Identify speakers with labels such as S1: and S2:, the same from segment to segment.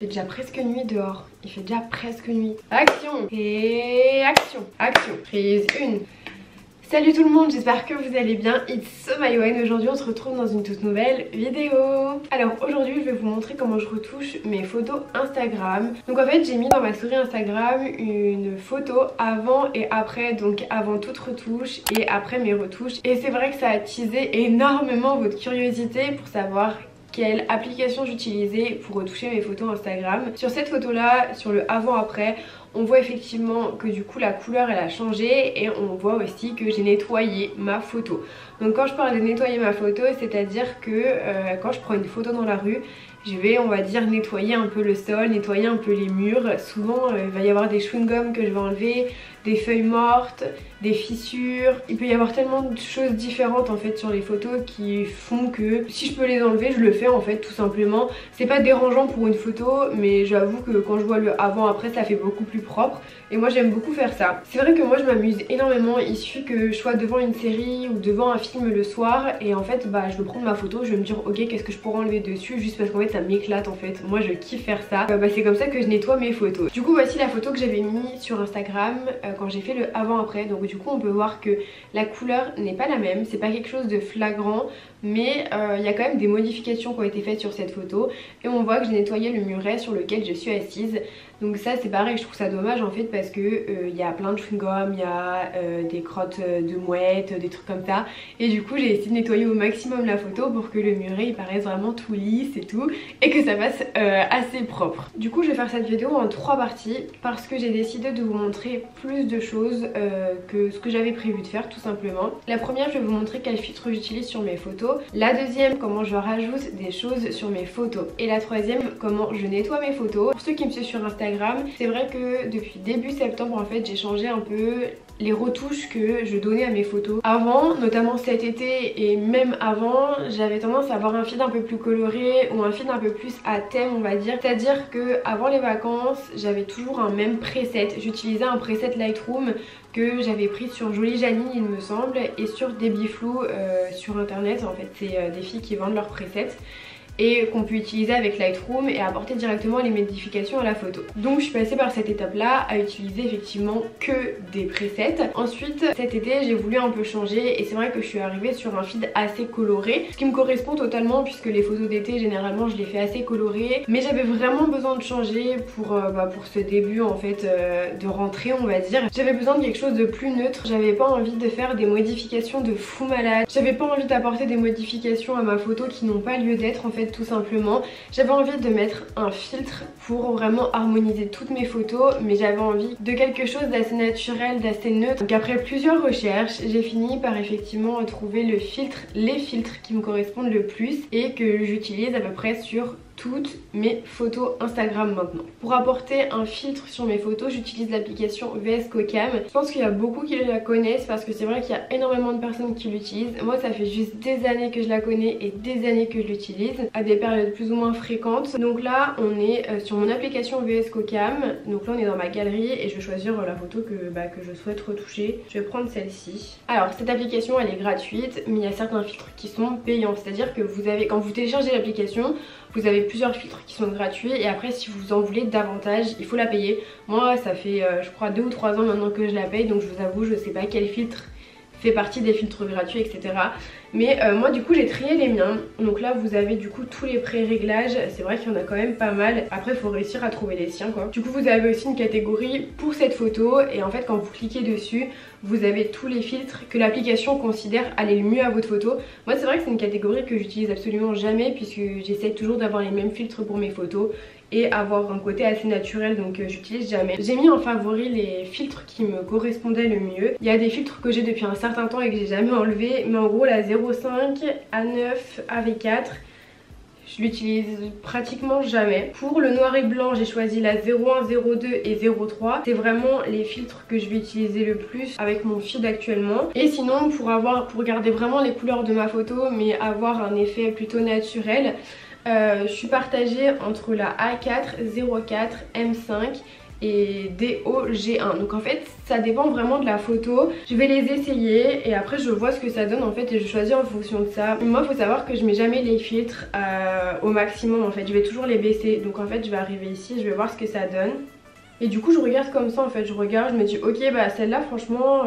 S1: Il fait déjà presque nuit dehors. Il fait déjà presque nuit. Action et action. Action. Prise 1. Salut tout le monde, j'espère que vous allez bien. It's Mayouen. Aujourd'hui on se retrouve dans une toute nouvelle vidéo. Alors aujourd'hui je vais vous montrer comment je retouche mes photos Instagram. Donc en fait j'ai mis dans ma story Instagram une photo avant et après. Donc avant toute retouche et après mes retouches. Et c'est vrai que ça a teasé énormément votre curiosité pour savoir quelle application j'utilisais pour retoucher mes photos Instagram. Sur cette photo là, sur le avant-après, on voit effectivement que du coup la couleur elle a changé et on voit aussi que j'ai nettoyé ma photo. Donc quand je parle de nettoyer ma photo, c'est à dire que quand je prends une photo dans la rue, je vais, on va dire, nettoyer un peu le sol, nettoyer un peu les murs. Souvent il va y avoir des chewing-gums que je vais enlever, des feuilles mortes, des fissures. Il peut y avoir tellement de choses différentes en fait sur les photos qui font que si je peux les enlever, je le fais en fait tout simplement. C'est pas dérangeant pour une photo, mais j'avoue que quand je vois le avant après, ça fait beaucoup plus propre. Et moi j'aime beaucoup faire ça. C'est vrai que moi je m'amuse énormément. Il suffit que je sois devant une série ou devant un film le soir et en fait bah je vais prendre ma photo, je vais me dire ok qu'est-ce que je pourrais enlever dessus, juste parce qu'en fait ça m'éclate en fait. Moi je kiffe faire ça. C'est comme ça que je nettoie mes photos. Du coup voici la photo que j'avais mis sur Instagram quand j'ai fait le avant après. Donc du coup on peut voir que la couleur n'est pas la même, c'est pas quelque chose de flagrant, mais il y a quand même des modifications qui ont été faites sur cette photo et on voit que j'ai nettoyé le muret sur lequel je suis assise. Donc ça c'est pareil, je trouve ça dommage en fait parce que il y a plein de chewing-gum, il y a des crottes de mouettes, des trucs comme ça. Et du coup j'ai essayé de nettoyer au maximum la photo pour que le muret il paraisse vraiment tout lisse et tout, et que ça passe assez propre. Du coup je vais faire cette vidéo en 3 parties parce que j'ai décidé de vous montrer plus de choses que ce que j'avais prévu de faire tout simplement. La première, je vais vous montrer quel filtre j'utilise sur mes photos. La deuxième, comment je rajoute des choses sur mes photos. Et la troisième, comment je nettoie mes photos. Pour ceux qui me suivent sur Instagram, c'est vrai que depuis début septembre en fait j'ai changé un peu les retouches que je donnais à mes photos. Avant, notamment cet été et même avant, j'avais tendance à avoir un feed un peu plus coloré ou un feed un peu plus à thème on va dire. C'est-à-dire que avant les vacances, j'avais toujours un même preset. J'utilisais un preset Lightroom que j'avais pris sur Jolie Janine il me semble et sur Debiflou sur internet. En fait c'est des filles qui vendent leurs presets et qu'on peut utiliser avec Lightroom et apporter directement les modifications à la photo. Donc je suis passée par cette étape là à utiliser effectivement que des presets. Ensuite cet été j'ai voulu un peu changer et c'est vrai que je suis arrivée sur un feed assez coloré, ce qui me correspond totalement puisque les photos d'été généralement je les fais assez colorées, mais j'avais vraiment besoin de changer pour ce début en fait de rentrée on va dire. J'avais besoin de quelque chose de plus neutre, j'avais pas envie de faire des modifications de fou malade, j'avais pas envie d'apporter des modifications à ma photo qui n'ont pas lieu d'être en fait tout simplement. J'avais envie de mettre un filtre pour vraiment harmoniser toutes mes photos, mais j'avais envie de quelque chose d'assez naturel, d'assez neutre. Donc après plusieurs recherches, j'ai fini par effectivement trouver les filtres qui me correspondent le plus et que j'utilise à peu près sur toutes mes photos Instagram maintenant. Pour apporter un filtre sur mes photos, j'utilise l'application VS Cocam. Je pense qu'il y a beaucoup qui la connaissent parce que c'est vrai qu'il y a énormément de personnes qui l'utilisent. Moi ça fait juste des années que je la connais et des années que je l'utilise à des périodes plus ou moins fréquentes. Donc là on est sur mon application VS Cocam. Donc là on est dans ma galerie et je vais choisir la photo que je souhaite retoucher. Je vais prendre celle-ci. Alors cette application elle est gratuite mais il y a certains filtres qui sont payants. C'est-à-dire que quand vous téléchargez l'application, vous avez plusieurs filtres qui sont gratuits et après si vous en voulez davantage il faut la payer. Moi ça fait je crois 2 ou 3 ans maintenant que je la paye, donc je vous avoue je sais pas quel filtre fait partie des filtres gratuits etc. Mais moi du coup j'ai trié les miens. Donc là vous avez du coup tous les pré-réglages. C'est vrai qu'il y en a quand même pas mal. Après il faut réussir à trouver les siens quoi. Du coup vous avez aussi une catégorie pour cette photo. Et en fait quand vous cliquez dessus, vous avez tous les filtres que l'application considère aller le mieux à votre photo. Moi c'est vrai que c'est une catégorie que j'utilise absolument jamais, puisque j'essaie toujours d'avoir les mêmes filtres pour mes photos et avoir un côté assez naturel, donc j'utilise jamais. J'ai mis en favori les filtres qui me correspondaient le mieux. Il y a des filtres que j'ai depuis un certain temps et que j'ai jamais enlevé, mais en gros la 05, A9, AV4 je l'utilise pratiquement jamais. Pour le noir et blanc j'ai choisi la 01, 02 et 03. C'est vraiment les filtres que je vais utiliser le plus avec mon feed actuellement. Et sinon pour garder vraiment les couleurs de ma photo mais avoir un effet plutôt naturel, je suis partagée entre la A4, 04, M5 et DOG1. Donc en fait ça dépend vraiment de la photo. Je vais les essayer et après je vois ce que ça donne en fait et je choisis en fonction de ça. Moi faut savoir que je mets jamais les filtres au maximum en fait, je vais toujours les baisser. Donc en fait je vais arriver ici, je vais voir ce que ça donne. Et du coup je regarde comme ça en fait, je regarde, je me dis ok bah celle-là franchement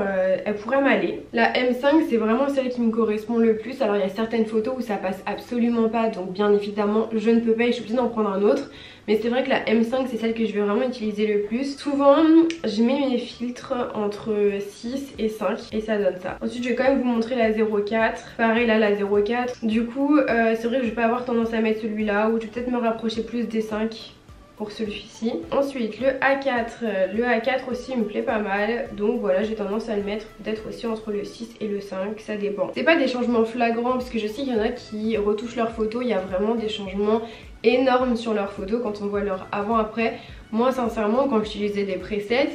S1: elle pourrait m'aller. La M5 c'est vraiment celle qui me correspond le plus. Alors il y a certaines photos où ça passe absolument pas, donc bien évidemment je ne peux pas et je suis obligée d'en prendre un autre. Mais c'est vrai que la M5 c'est celle que je vais vraiment utiliser le plus. Souvent je mets mes filtres entre 6 et 5 et ça donne ça. Ensuite je vais quand même vous montrer la 04. Pareil là la 04. Du coup c'est vrai que je vais pas avoir tendance à mettre celui-là ou je vais peut-être me rapprocher plus des 5. Pour celui-ci. Ensuite le A4 aussi me plaît pas mal, donc voilà j'ai tendance à le mettre peut-être aussi entre le 6 et le 5, ça dépend. C'est pas des changements flagrants parce que je sais qu'il y en a qui retouchent leurs photos, il y a vraiment des changements énormes sur leurs photos quand on voit leur avant-après. Moi sincèrement quand j'utilisais des presets,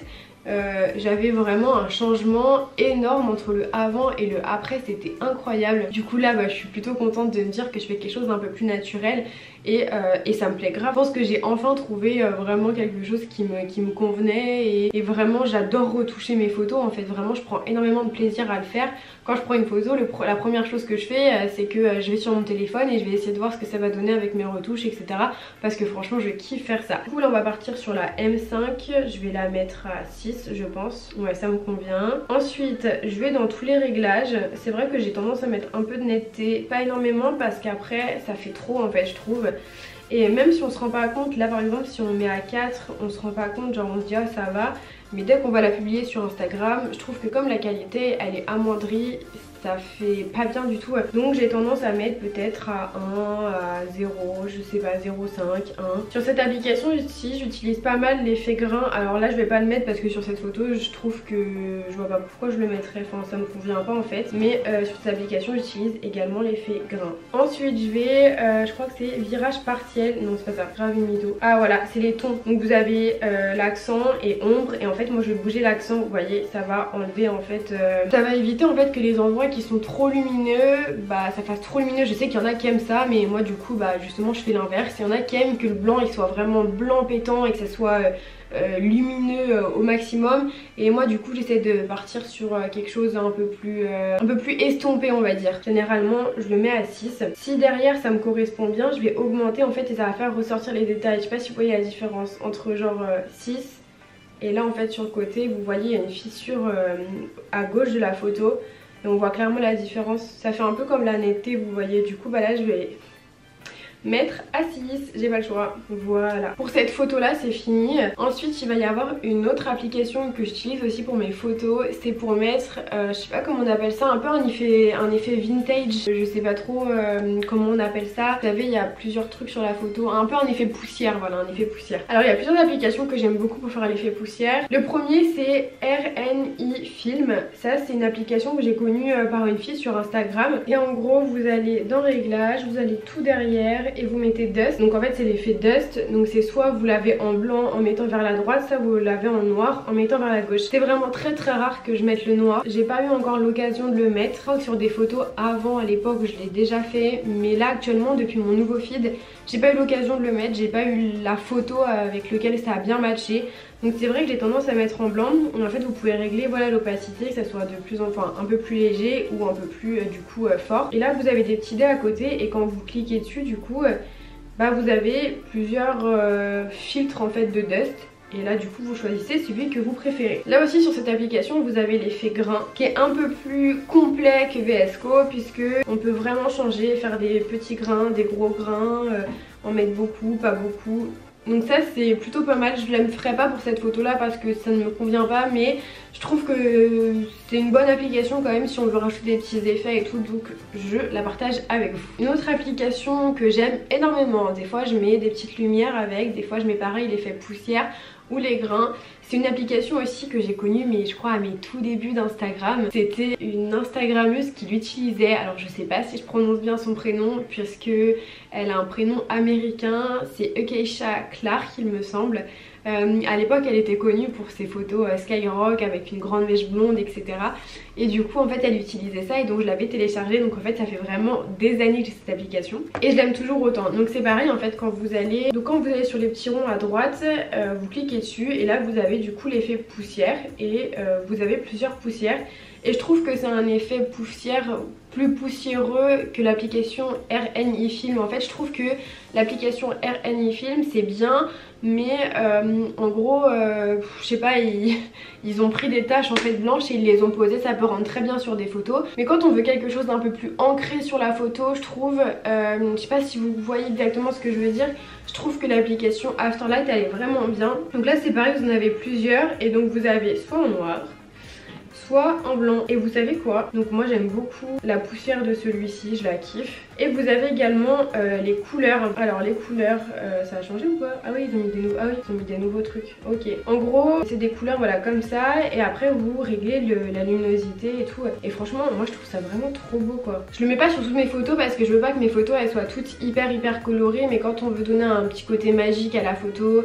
S1: j'avais vraiment un changement énorme entre le avant et le après, c'était incroyable. Du coup là bah, je suis plutôt contente de me dire que je fais quelque chose d'un peu plus naturel et ça me plaît grave. Je pense que j'ai enfin trouvé vraiment quelque chose qui me convenait et vraiment j'adore retoucher mes photos en fait, vraiment je prends énormément de plaisir à le faire. Quand je prends une photo, la première chose que je fais c'est que je vais sur mon téléphone et je vais essayer de voir ce que ça va donner avec mes retouches etc. Parce que franchement je kiffe faire ça. Du coup là on va partir sur la M5, je vais la mettre à 6 je pense, ouais ça me convient. Ensuite je vais dans tous les réglages, c'est vrai que j'ai tendance à mettre un peu de netteté, pas énormément parce qu'après ça fait trop en fait je trouve. Et même si on se rend pas compte, là par exemple si on met à 4 on se rend pas compte, genre on se dit ah ça va. Mais dès qu'on va la publier sur Instagram, je trouve que comme la qualité elle est amoindrie, ça fait pas bien du tout. Donc j'ai tendance à mettre peut-être à 1, à 0, je sais pas, 0,5, 1. Sur cette application ici j'utilise pas mal l'effet grain. Alors là je vais pas le mettre parce que sur cette photo je trouve que je vois pas pourquoi je le mettrais, enfin ça me convient pas en fait. Mais sur cette application j'utilise également l'effet grain. Ensuite je vais, je crois que c'est virage partiel, non c'est pas ça, grave humido. Ah voilà c'est les tons, donc vous avez l'accent et ombre et en fait moi je vais bouger l'accent, vous voyez ça va enlever en fait, ça va éviter en fait que les endroits qui sont trop lumineux, bah ça fasse trop lumineux. Je sais qu'il y en a qui aiment ça mais moi du coup bah justement je fais l'inverse. Il y en a qui aiment que le blanc il soit vraiment blanc pétant et que ça soit lumineux au maximum et moi du coup j'essaie de partir sur quelque chose un peu plus estompé on va dire. Généralement je le mets à 6. Si derrière ça me correspond bien je vais augmenter en fait et ça va faire ressortir les détails. Je sais pas si vous voyez la différence entre genre 6 et là en fait sur le côté vous voyez il y a une fissure à gauche de la photo et on voit clairement la différence. Ça fait un peu comme la netteté vous voyez. Du coup bah là je vais mettre à 6, j'ai pas le choix. Voilà, pour cette photo là c'est fini. Ensuite il va y avoir une autre application que j'utilise aussi pour mes photos, c'est pour mettre je sais pas comment on appelle ça, un peu un effet vintage, je sais pas trop comment on appelle ça. Vous savez il y a plusieurs trucs sur la photo, un peu un effet poussière, voilà un effet poussière. Alors il y a plusieurs applications que j'aime beaucoup pour faire l'effet poussière. Le premier c'est RNI Film, ça c'est une application que j'ai connue par une fille sur Instagram et en gros vous allez dans réglages, vous allez tout derrière et vous mettez dust. Donc en fait c'est l'effet dust, donc c'est soit vous l'avez en blanc en mettant vers la droite, soit vous l'avez en noir en mettant vers la gauche. C'est vraiment très rare que je mette le noir, j'ai pas eu encore l'occasion de le mettre. Je crois que sur des photos avant à l'époque je l'ai déjà fait, mais là actuellement depuis mon nouveau feed j'ai pas eu l'occasion de le mettre, j'ai pas eu la photo avec lequel ça a bien matché. Donc c'est vrai que j'ai tendance à mettre en blanc. En fait vous pouvez régler voilà l'opacité, que ça soit de plus en enfin un peu plus léger ou un peu plus du coup fort. Et là vous avez des petits dés à côté et quand vous cliquez dessus du coup bah vous avez plusieurs filtres en fait de dust. Et là du coup vous choisissez celui que vous préférez. Là aussi sur cette application vous avez l'effet grain qui est un peu plus complet que VS Code puisque on peut vraiment changer, faire des petits grains, des gros grains, en mettre beaucoup, pas beaucoup. Donc ça c'est plutôt pas mal, je ne le ferai pas pour cette photo là parce que ça ne me convient pas, mais je trouve que c'est une bonne application quand même si on veut rajouter des petits effets et tout, donc je la partage avec vous. Une autre application que j'aime énormément, des fois je mets des petites lumières avec, des fois je mets pareil l'effet poussière ou les grains. C'est une application aussi que j'ai connue mais je crois à mes tout débuts d'Instagram. C'était une Instagrammeuse qui l'utilisait, alors je sais pas si je prononce bien son prénom puisque elle a un prénom américain, c'est Akeisha Clark il me semble. À l'époque elle était connue pour ses photos Skyrock avec avec une grande mèche blonde, etc. Et du coup en fait elle utilisait ça et donc je l'avais téléchargée. Donc en fait ça fait vraiment des années que j'ai cette application et je l'aime toujours autant. Donc c'est pareil en fait, quand vous allez sur les petits ronds à droite, vous cliquez dessus et là vous avez du coup l'effet poussière et vous avez plusieurs poussières. Et je trouve que c'est un effet poussière plus poussiéreux que l'application RNI Film. En fait je trouve que l'application RNI Film c'est bien, mais en gros je sais pas, ils ont pris des taches en fait blanches et ils les ont posées. Ça peut rendre très bien sur des photos, mais quand on veut quelque chose d'un peu plus ancré sur la photo, je trouve, je sais pas si vous voyez exactement ce que je veux dire, je trouve que l'application Afterlight elle est vraiment bien. Donc là c'est pareil, vous en avez plusieurs et donc vous avez soit en noir, soit en blanc. Et vous savez quoi, donc moi j'aime beaucoup la poussière de celui-ci, je la kiffe. Et vous avez également les couleurs. Alors les couleurs, ça a changé ou pas? Ah oui, ils ont mis des nouveaux trucs. Ok. En gros, c'est des couleurs voilà comme ça. Et après vous réglez la luminosité et tout. Et franchement, moi je trouve ça vraiment trop beau quoi. Je le mets pas sur toutes mes photos parce que je veux pas que mes photos elles soient toutes hyper colorées. Mais quand on veut donner un petit côté magique à la photo,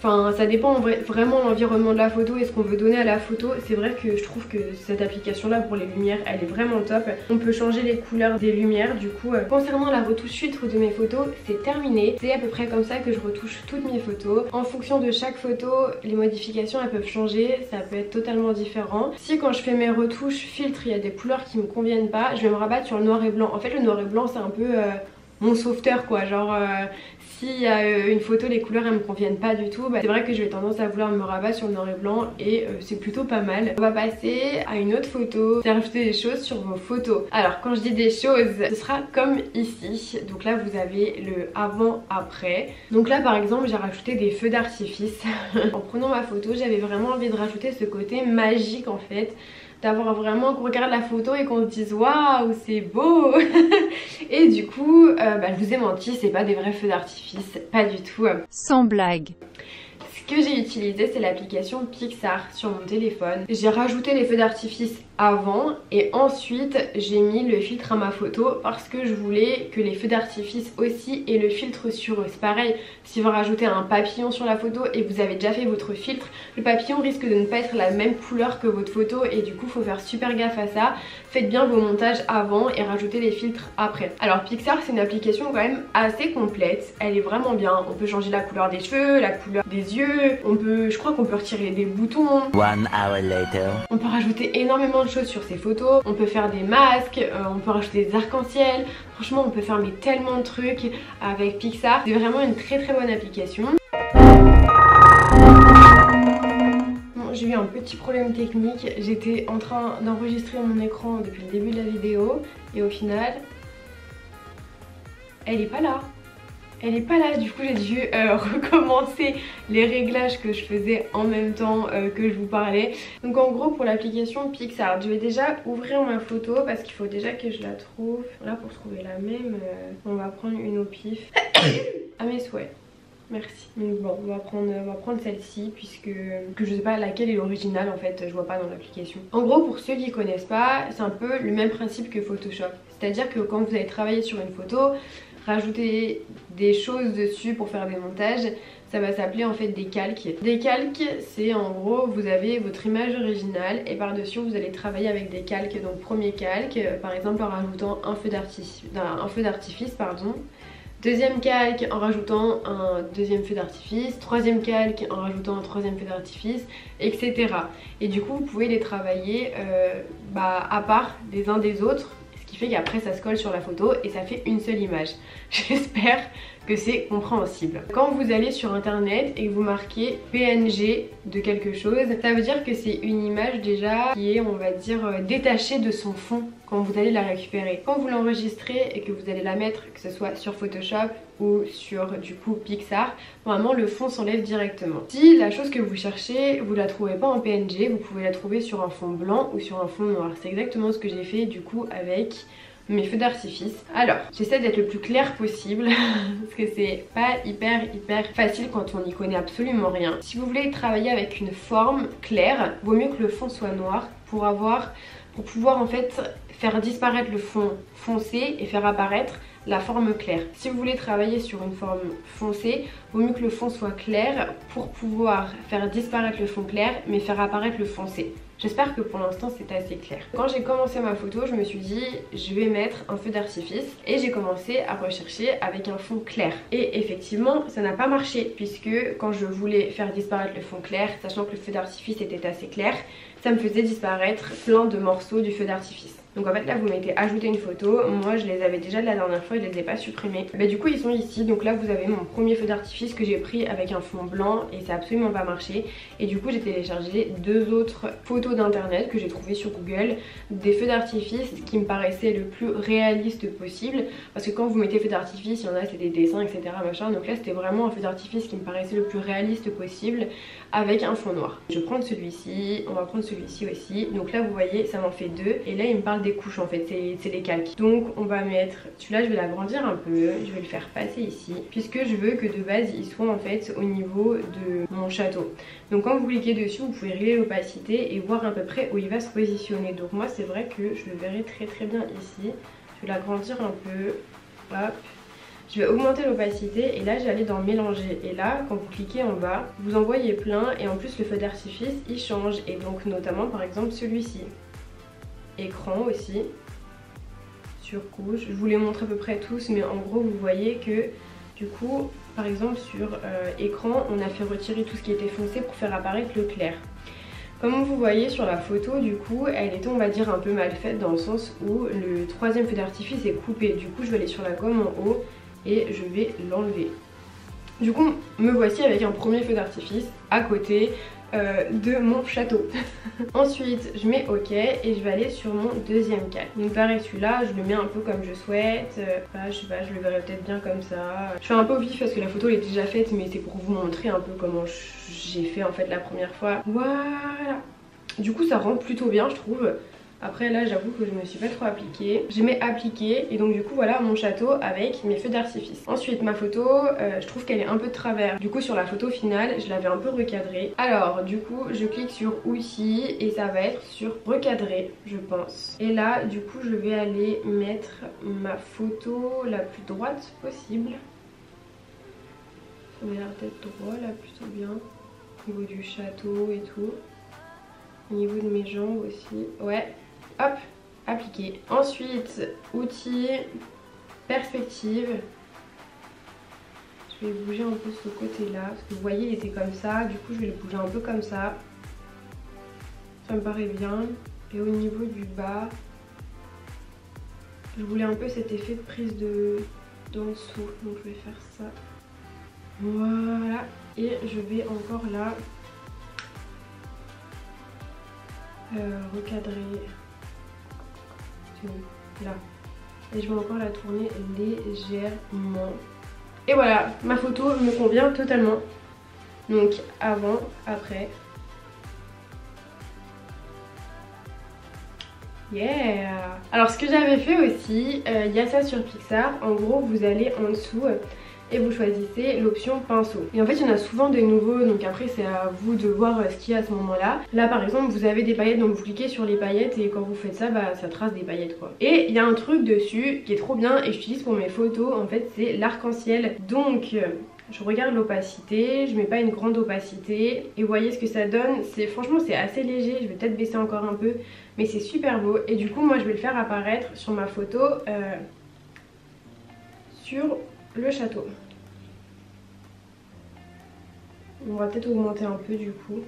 S1: enfin ça dépend vraiment de l'environnement de la photo et ce qu'on veut donner à la photo. C'est vrai que je trouve que cette application là pour les lumières elle est vraiment top. On peut changer les couleurs des lumières du coup. Concernant la retouche filtre de mes photos, c'est terminé. C'est à peu près comme ça que je retouche toutes mes photos. En fonction de chaque photo, les modifications elles peuvent changer, ça peut être totalement différent. Si quand je fais mes retouches filtres il y a des couleurs qui me conviennent pas, je vais me rabattre sur le noir et blanc. En fait le noir et blanc c'est un peu mon sauveteur quoi, genre s'il y a une photo les couleurs elles me conviennent pas du tout, bah, c'est vrai que je vais tendance à vouloir me rabattre sur le noir et blanc et c'est plutôt pas mal. On va passer à une autre photo, c'est rajouter des choses sur vos photos. Alors quand je dis des choses, ce sera comme ici. Donc là vous avez le avant après. Donc là par exemple j'ai rajouté des feux d'artifice. En prenant ma photo j'avais vraiment envie de rajouter ce côté magique en fait, d'avoir vraiment qu'on regarde la photo et qu'on se dise waouh c'est beau. Et du coup je vous ai menti, c'est pas des vrais feux d'artifice, pas du tout.
S2: Sans blague.
S1: Ce que j'ai utilisé c'est l'application Pixar sur mon téléphone. J'ai rajouté les feux d'artifice avant et ensuite j'ai mis le filtre à ma photo parce que je voulais que les feux d'artifice aussi aient le filtre sur eux. C'est pareil, si vous rajoutez un papillon sur la photo et vous avez déjà fait votre filtre, le papillon risque de ne pas être la même couleur que votre photo et du coup faut faire super gaffe à ça. Faites bien vos montages avant et rajoutez les filtres après. Alors Pixar c'est une application quand même assez complète, elle est vraiment bien. On peut changer la couleur des cheveux, la couleur des yeux, je crois qu'on peut retirer des boutons.
S3: 1 hour later.
S1: On peut rajouter énormément de choses sur ces photos, on peut faire des masques, on peut rajouter des arcs-en-ciel. Franchement on peut faire mais tellement de trucs avec Pixar. C'est vraiment une très bonne application. Bon, j'ai eu un petit problème technique, j'étais en train d'enregistrer mon écran depuis le début de la vidéo et au final elle est pas là. Elle est pas là, du coup j'ai dû recommencer les réglages que je faisais en même temps que je vous parlais. Donc en gros pour l'application Pixar, je vais déjà ouvrir ma photo parce qu'il faut déjà que je la trouve. Là pour trouver la même, on va prendre une au pif. À mes souhaits. Merci. Donc bon, on va prendre celle-ci puisque je sais pas laquelle est l'original en fait, je vois pas dans l'application. En gros pour ceux qui connaissent pas, c'est un peu le même principe que Photoshop. C'est-à-dire que quand vous allez travailler sur une photo, rajouter des choses dessus pour faire des montages, ça va s'appeler en fait des calques. Des calques c'est en gros vous avez votre image originale et par dessus vous allez travailler avec des calques. Donc premier calque par exemple en rajoutant un feu d'artifice pardon. Deuxième calque en rajoutant un deuxième feu d'artifice, troisième calque en rajoutant un troisième feu d'artifice, etc. Et du coup vous pouvez les travailler à part les uns des autres, ce qui fait qu'après ça se colle sur la photo et ça fait une seule image. J'espère que c'est compréhensible. Quand vous allez sur internet et que vous marquez PNG de quelque chose, ça veut dire que c'est une image déjà qui est on va dire détachée de son fond quand vous allez la récupérer. Quand vous l'enregistrez et que vous allez la mettre, que ce soit sur Photoshop ou sur du coup Pixar, normalement le fond s'enlève directement. Si la chose que vous cherchez vous la trouvez pas en PNG, vous pouvez la trouver sur un fond blanc ou sur un fond noir. C'est exactement ce que j'ai fait du coup avec mes feux d'artifice. Alors j'essaie d'être le plus clair possible parce que c'est pas hyper facile quand on n'y connaît absolument rien. Si vous voulez travailler avec une forme claire, vaut mieux que le fond soit noir pour pouvoir en fait faire disparaître le fond foncé et faire apparaître la forme claire. Si vous voulez travailler sur une forme foncée, vaut mieux que le fond soit clair pour pouvoir faire disparaître le fond clair mais faire apparaître le foncé. J'espère que pour l'instant c'est assez clair. Quand j'ai commencé ma photo, je me suis dit je vais mettre un feu d'artifice et j'ai commencé à rechercher avec un fond clair. Et effectivement ça n'a pas marché puisque quand je voulais faire disparaître le fond clair, sachant que le feu d'artifice était assez clair, ça me faisait disparaître plein de morceaux du feu d'artifice. Donc en fait là vous mettez ajouter une photo, moi je les avais déjà de la dernière fois, je les ai pas supprimés. Mais du coup ils sont ici, donc là vous avez mon premier feu d'artifice que j'ai pris avec un fond blanc et ça a absolument pas marché. Et du coup j'ai téléchargé 2 autres photos d'internet que j'ai trouvées sur Google, des feux d'artifice qui me paraissaient le plus réaliste possible. Parce que quand vous mettez feu d'artifice, il y en a c'est des dessins etc machin, donc là c'était vraiment un feu d'artifice qui me paraissait le plus réaliste possible avec un fond noir. Je vais prendre celui-ci, on va prendre celui-ci aussi. Donc là vous voyez ça m'en fait 2 et là il me parle des couches en fait, c'est les calques. Donc on va mettre celui-là, je vais l'agrandir un peu, je vais le faire passer ici puisque je veux que de base il soit en fait au niveau de mon château. Donc quand vous cliquez dessus vous pouvez régler l'opacité et voir à peu près où il va se positionner. Donc moi c'est vrai que je le verrai très bien ici. Je vais l'agrandir un peu, hop. Je vais augmenter l'opacité et là j'allais dans mélanger et là quand vous cliquez en bas vous en voyez plein et en plus le feu d'artifice il change et donc notamment par exemple celui-ci. Écran aussi, surcouche, je vous les montre à peu près tous mais en gros vous voyez que du coup par exemple sur écran on a fait retirer tout ce qui était foncé pour faire apparaître le clair. Comme vous voyez sur la photo du coup elle était on va dire un peu mal faite dans le sens où le troisième feu d'artifice est coupé, du coup je vais aller sur la gomme en haut et je vais l'enlever. Du coup me voici avec un premier feu d'artifice à côté de mon château. Ensuite je mets OK et je vais aller sur mon deuxième calque. Donc pareil celui-là je le mets un peu comme je souhaite, je sais pas, je le verrai peut-être bien comme ça. Je fais un peu au vif parce que la photo elle est déjà faite mais c'est pour vous montrer un peu comment j'ai fait en fait la première fois. Voilà. Du coup ça rend plutôt bien je trouve. Après là j'avoue que je me suis pas trop appliquée. J'ai mis appliquer et donc du coup voilà mon château avec mes feux d'artifice. Ensuite ma photo je trouve qu'elle est un peu de travers. Du coup sur la photo finale je l'avais un peu recadrée. Alors du coup je clique sur outils et ça va être sur recadrer je pense. Et là du coup je vais aller mettre ma photo la plus droite possible. Ça m'a l'air d'être droit là plutôt bien. Au niveau du château et tout. Au niveau de mes jambes aussi. Ouais. Hop, appliquer. Ensuite, outils, perspective. Je vais bouger un peu ce côté-là. Parce que vous voyez, il était comme ça. Du coup, je vais le bouger un peu comme ça. Ça me paraît bien. Et au niveau du bas, je voulais un peu cet effet de prise d'en dessous. Donc, je vais faire ça. Voilà. Et je vais encore là recadrer. Là et je vais encore la tourner légèrement et voilà ma photo me convient totalement. Donc avant, après, yeah. Alors ce que j'avais fait aussi, il y a ça sur Pixar, en gros vous allez en dessous et vous choisissez l'option pinceau. Et en fait il y en a souvent des nouveaux donc après c'est à vous de voir ce qu'il y a à ce moment là. Là par exemple vous avez des paillettes donc vous cliquez sur les paillettes et quand vous faites ça bah ça trace des paillettes quoi. Et il y a un truc dessus qui est trop bien et j'utilise pour mes photos en fait, c'est l'arc-en-ciel. Donc je regarde l'opacité, je mets pas une grande opacité et vous voyez ce que ça donne. Franchement c'est assez léger, je vais peut-être baisser encore un peu mais c'est super beau. Et du coup moi je vais le faire apparaître sur ma photo sur le château. On va peut-être augmenter un peu du coup.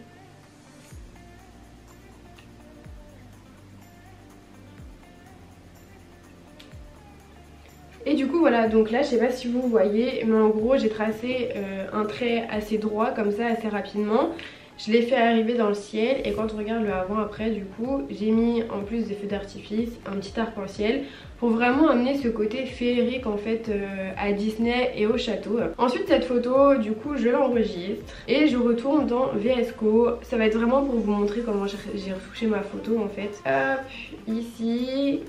S1: Et du coup voilà, donc là je sais pas si vous voyez mais en gros j'ai tracé un trait assez droit comme ça assez rapidement. Je l'ai fait arriver dans le ciel et quand on regarde le avant après du coup j'ai mis en plus des feux d'artifice un petit arc-en-ciel pour vraiment amener ce côté féerique en fait à Disney et au château. Ensuite cette photo du coup je l'enregistre et je retourne dans VS Code. Ça va être vraiment pour vous montrer comment j'ai retouché ma photo en fait. Hop, ici.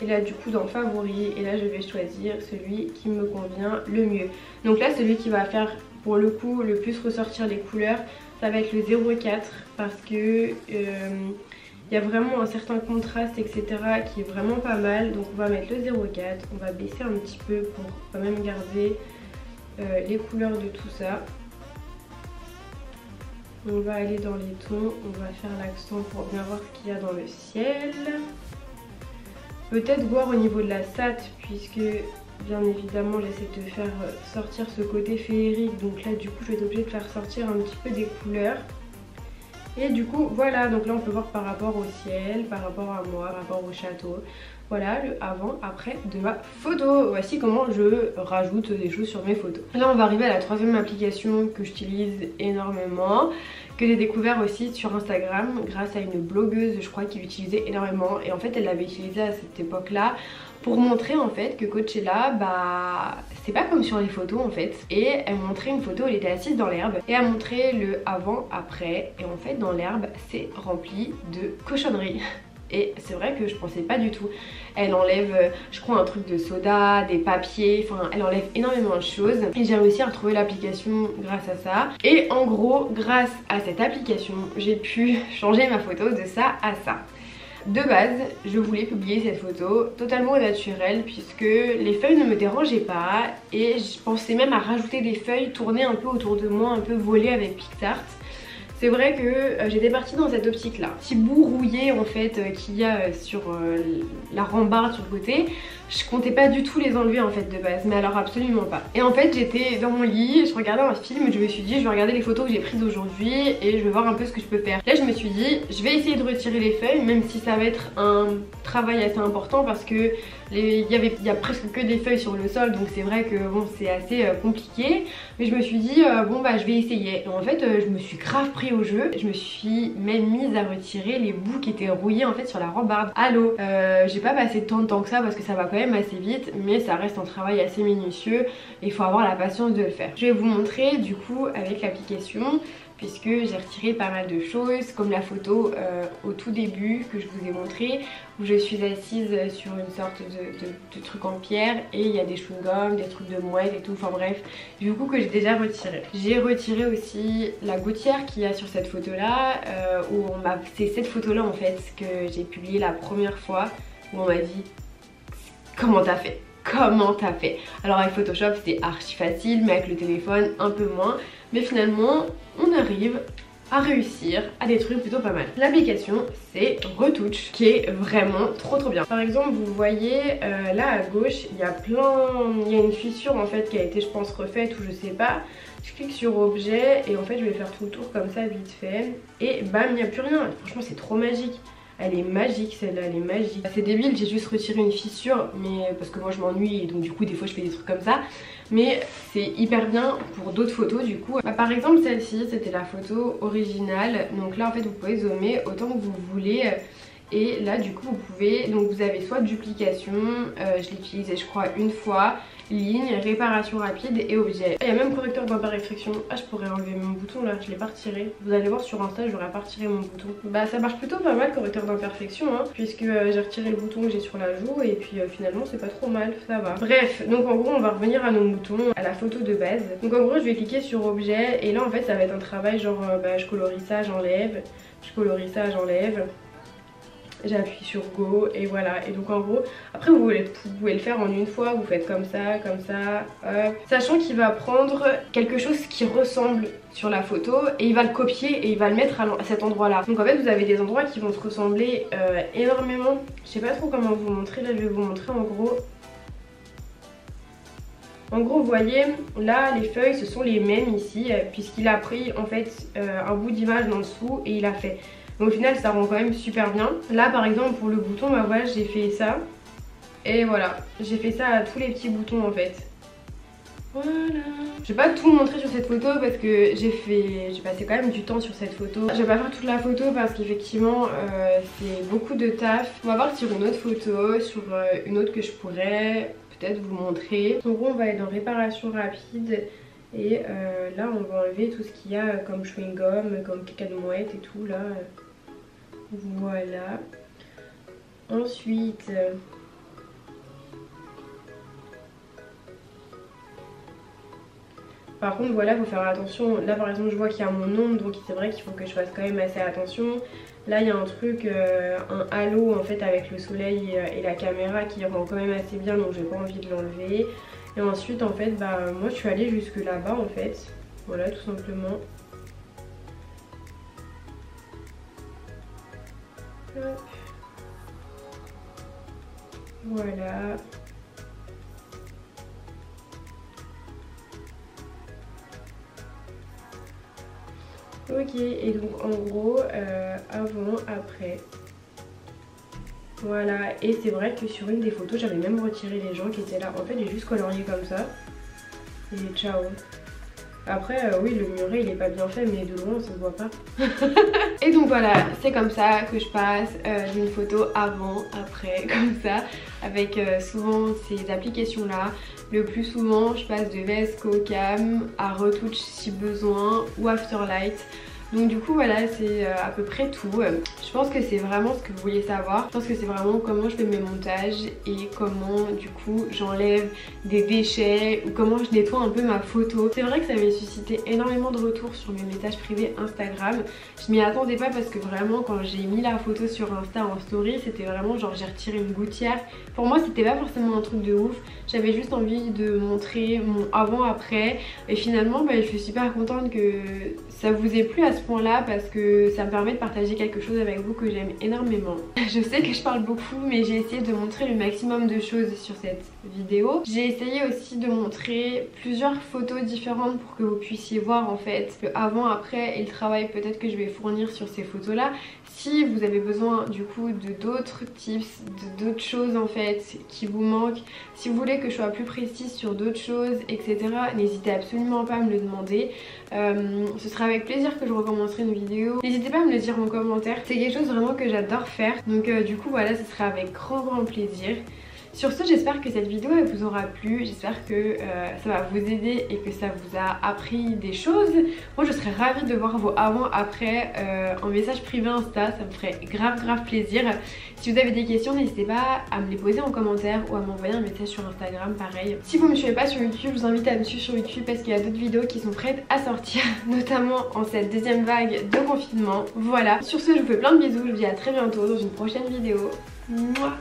S1: Et là du coup dans favoris et là je vais choisir celui qui me convient le mieux. Donc là celui qui va faire pour le coup le plus ressortir les couleurs ça va être le 0,4 parce que il y a vraiment un certain contraste etc qui est vraiment pas mal. Donc on va mettre le 0,4, on va baisser un petit peu pour quand même garder les couleurs de tout ça. On va aller dans les tons, on va faire l'accent pour bien voir ce qu'il y a dans le ciel. Peut-être voir au niveau de la SAT, puisque bien évidemment j'essaie de faire sortir ce côté féerique. Donc là du coup je vais être obligée de faire sortir un petit peu des couleurs. Et du coup voilà, donc là on peut voir par rapport au ciel, par rapport à moi, par rapport au château. Voilà le avant après de ma photo. Voici comment je rajoute des choses sur mes photos. Là on va arriver à la troisième application que j'utilise énormément, que j'ai découvert aussi sur Instagram grâce à une blogueuse, je crois, qui l'utilisait énormément. Et en fait elle l'avait utilisée à cette époque là pour montrer en fait que Coachella, bah c'est pas comme sur les photos en fait. Et elle montrait une photo, elle était assise dans l'herbe et elle montrait le avant après. Et en fait dans l'herbe c'est rempli de cochonneries. Et c'est vrai que je pensais pas du tout. Elle enlève, je crois, un truc de soda, des papiers, enfin elle enlève énormément de choses. Et j'ai réussi à retrouver l'application grâce à ça. Et en gros, grâce à cette application, j'ai pu changer ma photo de ça à ça. De base, je voulais publier cette photo totalement au naturel puisque les feuilles ne me dérangeaient pas. Et je pensais même à rajouter des feuilles tournées un peu autour de moi, un peu volées avec PictArt. C'est vrai que j'étais partie dans cette optique là. Petit bout rouillé en fait qu'il y a sur la rambarde sur le côté. Je comptais pas du tout les enlever en fait de base, mais alors absolument pas. Et en fait j'étais dans mon lit, je regardais un film et je me suis dit je vais regarder les photos que j'ai prises aujourd'hui et je vais voir un peu ce que je peux faire. Là je me suis dit je vais essayer de retirer les feuilles, même si ça va être un travail assez important parce que il y a presque que des feuilles sur le sol, donc c'est vrai que bon c'est assez compliqué. Mais je me suis dit bon bah je vais essayer. Et en fait je me suis grave pris au jeu. Je me suis même mise à retirer les bouts qui étaient rouillés en fait sur la rambarde à l'eau. J'ai pas passé tant de temps que ça parce que ça va quand même assez vite, mais ça reste un travail assez minutieux et il faut avoir la patience de le faire. Je vais vous montrer du coup avec l'application, puisque j'ai retiré pas mal de choses comme la photo au tout début que je vous ai montré où je suis assise sur une sorte de truc en pierre et il y a des chewing-gums, des trucs de mouette et tout, enfin bref, du coup que j'ai déjà retiré. J'ai retiré aussi la gouttière qu'il y a sur cette photo là où c'est cette photo là en fait que j'ai publiée la première fois où on m'a dit comment t'as fait? Comment t'as fait? Alors avec Photoshop c'était archi facile, mais avec le téléphone un peu moins. Mais finalement on arrive à réussir à des trucs plutôt pas mal. L'application c'est Retouch qui est vraiment trop bien. Par exemple vous voyez là à gauche il y a une fissure en fait qui a été je pense refaite ou je sais pas. Je clique sur objet et en fait je vais faire tout le tour comme ça vite fait et bam il n'y a plus rien. Franchement c'est trop magique. Elle est magique celle-là, elle est magique. C'est débile, j'ai juste retiré une fissure, mais parce que moi je m'ennuie et donc du coup des fois je fais des trucs comme ça. Mais c'est hyper bien pour d'autres photos du coup. Bah, par exemple celle-ci, c'était la photo originale. Donc là en fait vous pouvez zoomer autant que vous voulez. Et là du coup vous pouvez, donc vous avez soit duplication, je l'ai utilisé je crois une fois, ligne, réparation rapide et objet. Il y a même correcteur d'imperfection. Ah je pourrais enlever mon bouton là, je l'ai pas retiré. Vous allez voir sur Insta j'aurais pas retiré mon bouton. Bah ça marche plutôt pas mal correcteur d'imperfection hein, puisque j'ai retiré le bouton que j'ai sur la joue et puis finalement c'est pas trop mal, ça va. Bref, donc en gros on va revenir à nos moutons, à la photo de base. Donc en gros je vais cliquer sur objet et là en fait ça va être un travail genre je colorie ça, j'enlève, je colorie ça, j'enlève. J'appuie sur go et voilà. Et donc en gros après vous pouvez le faire en une fois. Vous faites comme ça, hop. Sachant qu'il va prendre quelque chose qui ressemble sur la photo et il va le copier et il va le mettre à cet endroit là. Donc en fait vous avez des endroits qui vont se ressembler énormément. Je sais pas trop comment vous montrer. Là je vais vous montrer en gros. En gros vous voyez là les feuilles ce sont les mêmes ici puisqu'il a pris en fait un bout d'image en dessous et il a fait. Donc au final ça rend quand même super bien. Là par exemple pour le bouton bah voilà j'ai fait ça. Et voilà j'ai fait ça à tous les petits boutons en fait. Voilà. Je vais pas tout montrer sur cette photo parce que j'ai passé quand même du temps sur cette photo. Je vais pas faire toute la photo parce qu'effectivement c'est beaucoup de taf. On va voir sur une autre photo, sur une autre que je pourrais peut-être vous montrer. En gros on va aller dans réparation rapide. Et là on va enlever tout ce qu'il y a comme chewing-gum, comme caca de mouette et tout là. Voilà. Ensuite par contre voilà faut faire attention. Là par exemple je vois qu'il y a mon nom, donc c'est vrai qu'il faut que je fasse quand même assez attention. Là il y a un truc, un halo en fait avec le soleil et la caméra qui rend quand même assez bien, donc j'ai pas envie de l'enlever. Et ensuite en fait bah moi je suis allée jusque là-bas en fait. Voilà tout simplement. Hop. Voilà. Ok, et donc en gros, avant, après. Voilà, et c'est vrai que sur une des photos, j'avais même retiré les gens qui étaient là. En fait, j'ai juste colorié comme ça. Et ciao. Après, oui, le muret il est pas bien fait, mais de loin ça se voit pas. Et donc voilà, c'est comme ça que je passe d'une photo avant, après, comme ça, avec souvent ces applications là. Le plus souvent, je passe de VS Cam à Retouch si besoin ou Afterlight. Donc du coup voilà, c'est à peu près tout. Je pense que c'est vraiment ce que vous vouliez savoir. Je pense que c'est vraiment comment je fais mes montages et comment du coup j'enlève des déchets ou comment je nettoie un peu ma photo. C'est vrai que ça avait suscité énormément de retours sur mes messages privés Instagram. Je m'y attendais pas parce que vraiment quand j'ai mis la photo sur Insta en story, c'était vraiment genre j'ai retiré une gouttière. Pour moi c'était pas forcément un truc de ouf. J'avais juste envie de montrer mon avant-après et finalement je suis super contente que ça vous ait plu à ce point là parce que ça me permet de partager quelque chose avec vous que j'aime énormément. Je sais que je parle beaucoup mais j'ai essayé de montrer le maximum de choses sur cette vidéo. J'ai essayé aussi de montrer plusieurs photos différentes pour que vous puissiez voir en fait le avant, après et le travail peut-être que je vais fournir sur ces photos là. Si vous avez besoin du coup de d'autres tips, d'autres choses en fait qui vous manquent, si vous voulez que je sois plus précise sur d'autres choses etc, n'hésitez absolument pas à me le demander. Ce sera avec plaisir que je recommencerai une vidéo. N'hésitez pas à me le dire en commentaire, c'est quelque chose vraiment que j'adore faire. Donc du coup voilà, ce sera avec grand plaisir. Sur ce, j'espère que cette vidéo elle vous aura plu, j'espère que ça va vous aider et que ça vous a appris des choses. Moi je serais ravie de voir vos avant-après en message privé Insta, ça me ferait grave plaisir. Si vous avez des questions, n'hésitez pas à me les poser en commentaire ou à m'envoyer un message sur Instagram, pareil. Si vous ne me suivez pas sur YouTube, je vous invite à me suivre sur YouTube parce qu'il y a d'autres vidéos qui sont prêtes à sortir, notamment en cette deuxième vague de confinement. Voilà, sur ce je vous fais plein de bisous, je vous dis à très bientôt dans une prochaine vidéo. Mouah.